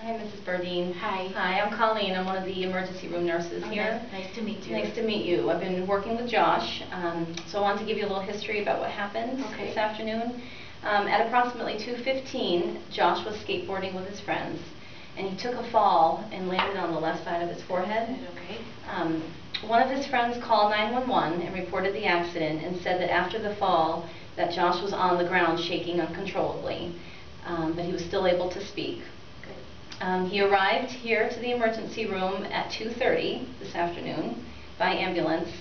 Hi, Mrs. Bardeen. Hi. Hi, I'm Colleen. I'm one of the emergency room nurses here. Nice to meet you. Nice to meet you. I've been working with Josh, so I wanted to give you a little history about what happened this afternoon. At approximately 2:15, Josh was skateboarding with his friends, and he took a fall and landed on the left side of his forehead. One of his friends called 911 and reported the accident and said that after the fall that Josh was on the ground shaking uncontrollably, but he was still able to speak. He arrived here to the emergency room at 2:30 this afternoon by ambulance,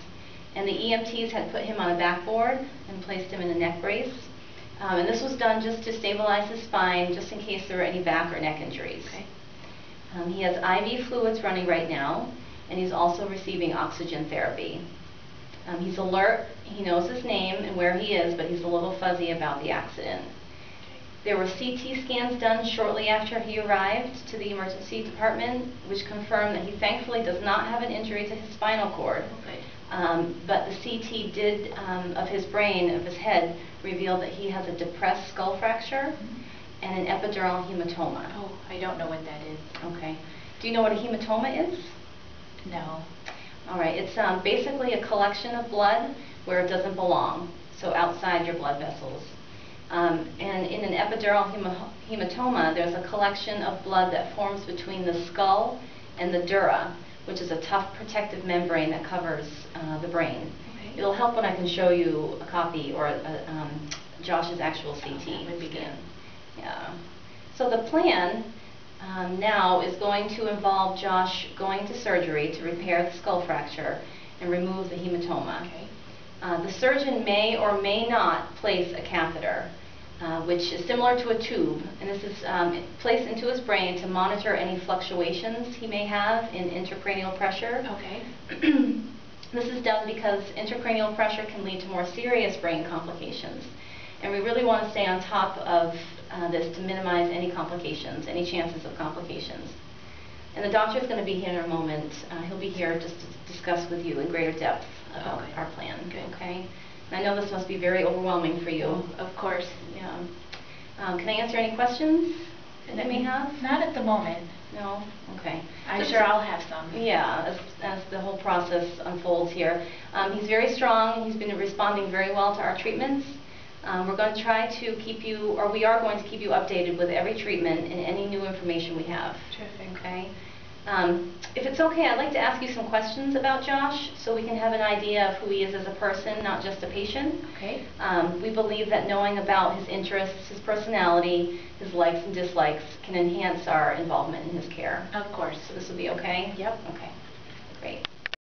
and the EMTs had put him on a backboard and placed him in a neck brace. And this was done just to stabilize his spine, just in case there were any back or neck injuries. He has IV fluids running right now, and he's also receiving oxygen therapy. He's alert, he knows his name and where he is, but he's a little fuzzy about the accident. There were CT scans done shortly after he arrived to the emergency department, which confirmed that he thankfully does not have an injury to his spinal cord. But the CT did, of his brain, of his head, revealed that he has a depressed skull fracture and an epidural hematoma. Oh, I don't know what that is. Okay. Do you know what a hematoma is? No. All right. It's basically a collection of blood where it doesn't belong, so outside your blood vessels. And in an epidural hematoma, there's a collection of blood that forms between the skull and the dura, which is a tough protective membrane that covers the brain. It'll help when I can show you a copy or Josh's actual CT scan. Yeah. So the plan now is going to involve Josh going to surgery to repair the skull fracture and remove the hematoma. The surgeon may or may not place a catheter, which is similar to a tube, and this is placed into his brain to monitor any fluctuations he may have in intracranial pressure. This is done because intracranial pressure can lead to more serious brain complications, and we really want to stay on top of this to minimize any complications, any chances of complications. And the doctor is going to be here in a moment. He'll be here just to discuss with you in greater depth about our plan. Okay? And I know this must be very overwhelming for you. Oh, of course. Yeah. Can I answer any questions that you may have? Not at the moment. No? Okay. I'm sure I'll have some. Yeah, as the whole process unfolds here. He's very strong. He's been responding very well to our treatments. We're going to try to keep you, or we are going to keep you updated with every treatment and any new information we have. Terrific. Okay. If it's okay, I'd like to ask you some questions about Josh so we can have an idea of who he is as a person, not just a patient. Okay. We believe that knowing about his interests, his personality, his likes and dislikes can enhance our involvement in his care. Of course. So this will be okay? Yep. Okay.